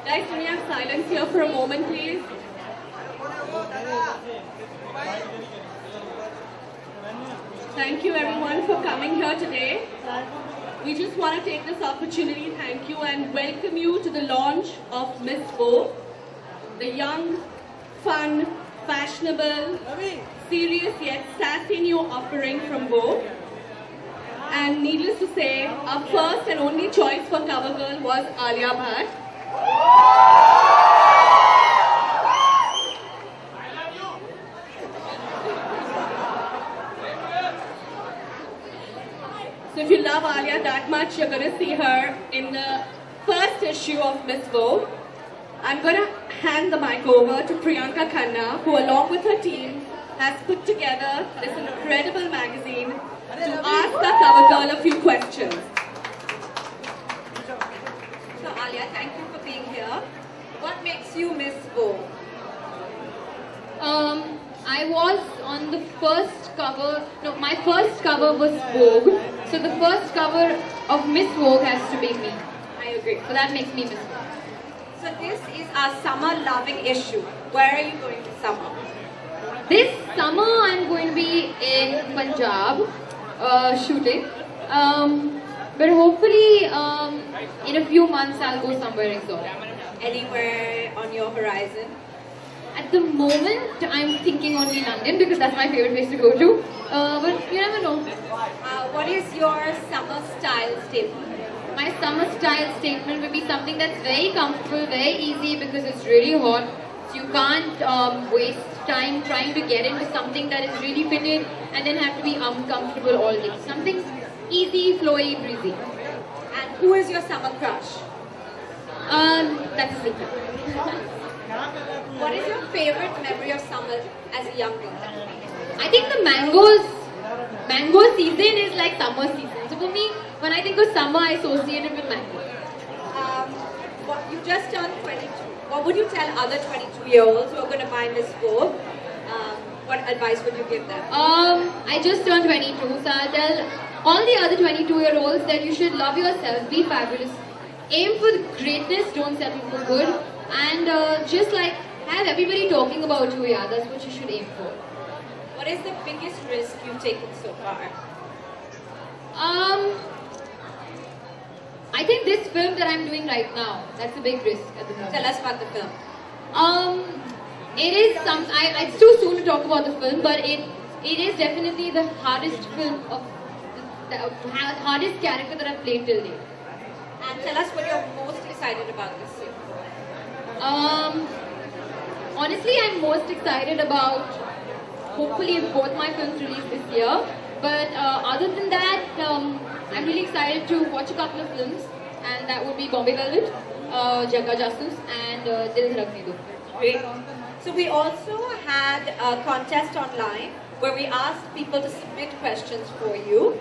Guys, can we have silence here for a moment, please? Thank you everyone for coming here today. We just want to take this opportunity, thank you, and welcome you to the launch of Miss Vogue, the young, fun, fashionable, serious yet sassy new offering from Vogue. And needless to say, our first and only choice for cover girl was Alia Bhatt. So if you love Alia that much, you're going to see her in the first issue of Miss Vogue. I'm going to hand the mic over to Priyanka Khanna, who along with her team has put together this incredible magazine to ask our cover girl a few questions. So Alia, thank you for being here. What makes you Miss Vogue? I was on the first cover, no, my first cover was Vogue. So the first cover of Miss Vogue has to be me. I agree. So that makes me Miss Vogue. So this is our summer loving issue. Where are you going this summer? This summer I'm going to be in Punjab shooting. But hopefully in a few months I'll go somewhere exotic. Anywhere on your horizon? At the moment I'm thinking only London because that's my favorite place to go to. But you never know. What is your summer style statement? My summer style statement would be something that's very comfortable, very easy because it's really hot. So you can't waste time trying to get into something that is really fitted and then have to be uncomfortable all day. Something easy, flowy, breezy. And who is your summer crush? That's a secret. What is your favorite memory of summer as a young girl? I think the mango season is like summer season. So for me, when I think of summer, I associate it with mango. You just turned 22. What would you tell other 22-year-olds who are going to buy Miss Vogue? What advice would you give them? I just turned 22, so I'll tell all the other 22-year-olds that you should love yourself, be fabulous, aim for greatness, don't settle for good, and just like have everybody talking about you, yeah, that's what you should aim for. What is the biggest risk you've taken so far? I think this film that I'm doing right now, that's a big risk at the moment. Tell us about the film. It is it's too soon to talk about the film, but it is definitely the hardest film of the hardest character that I've played till date. And tell us what you're most excited about this year. Honestly, I'm most excited about hopefully both my films released this year. But other than that, I'm really excited to watch a couple of films, and that would be Bombay Velvet, Jagga Jasus, and Dil Dhadakne Do. Great. So we also had a contest online where we asked people to submit questions for you.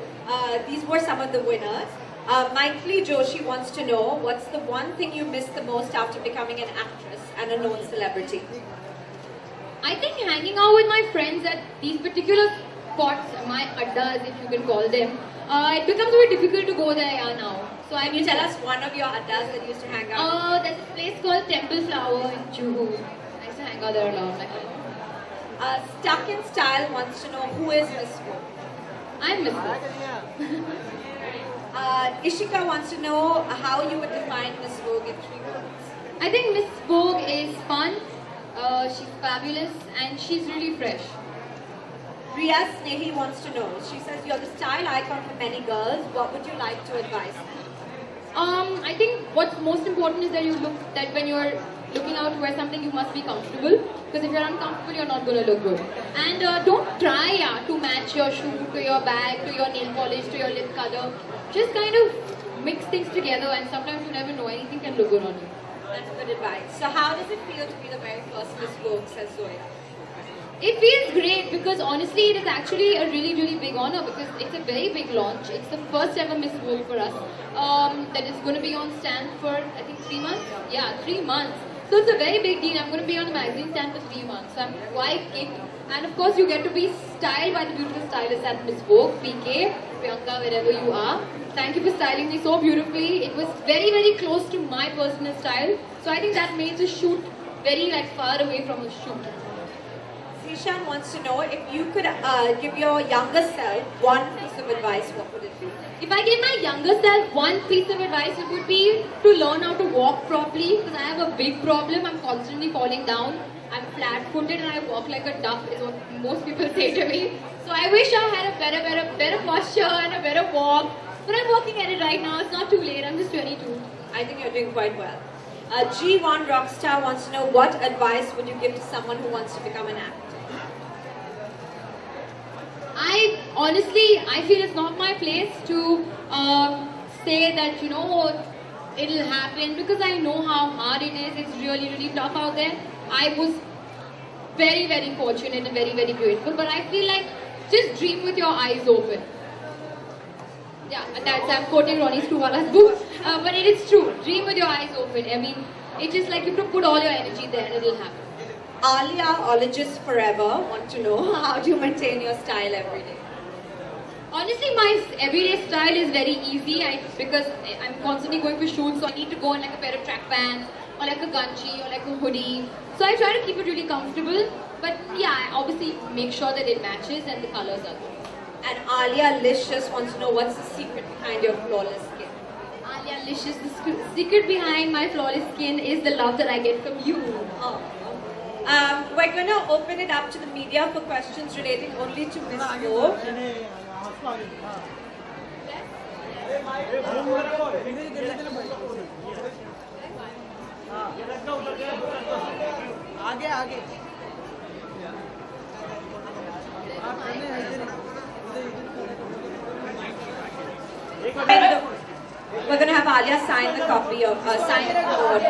These were some of the winners. Maithili Joshi wants to know, what's the one thing you miss the most after becoming an actress and a known celebrity? I think hanging out with my friends at these particular spots, my addas if you can call them, it becomes very difficult to go there now. So Can you tell us one of your addas that you used to hang out? There's a place called Temple Flower in Juhu. I used to hang out there a lot. Stuck in Style wants to know, who is Miss Vogue? I'm Miss Vogue. Ishika wants to know how you would define Miss Vogue in 3 words. I think Miss Vogue is fun, she's fabulous, and she's really fresh. Riya Snehi wants to know, she says you're the style icon for many girls, what would you like to advise them? I think what's most important is that when you're looking out to wear something, you must be comfortable. Because if you're uncomfortable, you're not going to look good. And don't try to match your shoe to your bag, to your nail polish, to your lip color. Just kind of mix things together, and sometimes you never know, anything can look good on you. That's good advice. So how does it feel to be the very first Miss Vogue, says Zoya? It feels great because honestly it is actually a really, really big honor because it's a very big launch. It's the first ever Miss Vogue for us. That is going to be on stand for I think 3 months. Yeah, 3 months. So it's a very big deal. I'm going to be on the magazine stand for 3 months. So I'm quite kicked. And of course you get to be styled by the beautiful stylists at Miss Vogue, PK, Priyanka, wherever you are. Thank you for styling me so beautifully. It was very, very close to my personal style. So I think that made the shoot very far away from the shoot. Zishan wants to know if you could give your younger self one piece of advice, what would it be? If I give my younger self one piece of advice, it would be to learn how to walk properly because I have a big problem. I'm constantly falling down. I'm flat-footed and I walk like a duck is what most people say to me. So I wish I had a better posture and a better walk. But I'm working at it right now. It's not too late. I'm just 22. I think you're doing quite well. G1 Rockstar wants to know what advice would you give to someone who wants to become an actor? I feel it's not my place to say that, you know, it'll happen because I know how hard it is. It's really, really tough out there. I was very, very fortunate and very, very grateful. But I feel like just dream with your eyes open. Yeah, I'm quoting Ronnie Screwwala's book. But it is true. Dream with your eyes open. I mean, it's just like you have to put all your energy there and it'll happen. Alia, Ologist Forever, want to know how do you maintain your style every day? Honestly, my everyday style is very easy because I'm constantly going for shoots, so I need to go in like a pair of track pants or like a gunchi or like a hoodie. So I try to keep it really comfortable, but yeah, I obviously make sure that it matches and the colors are good. And Alia Licious wants to know what's the secret behind your flawless skin? Alia Licious, the secret behind my flawless skin is the love that I get from you. Oh. We're going to open it up to the media for questions relating only to Miss Vogue. आगे आगे We're going to have Alia sign the copy of sign the award.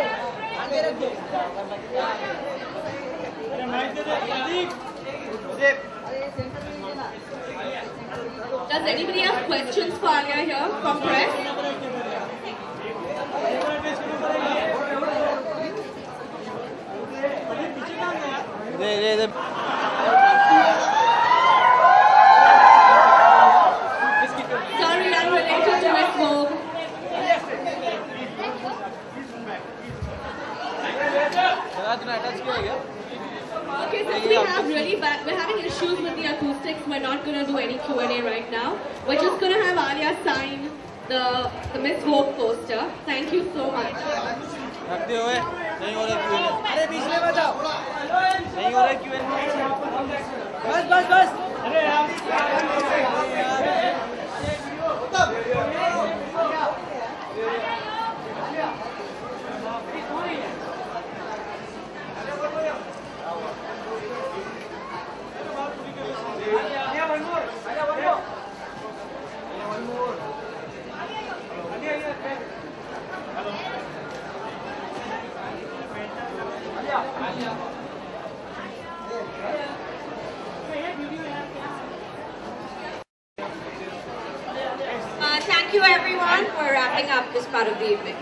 Does anybody have questions for Alia here from press? Sorry, unrelated to Miss Vogue. Okay, since we're having issues with the acoustics, we're not going to do any Q&A right now. We're just going to have Alia sign the Miss Vogue poster. Thank you so much. रखते हुए नहीं हो रहा Q&A अरे बीच में बताओ नहीं हो रहा Q&A बस बस बस अरे Thank you everyone. We're wrapping up this part of the evening.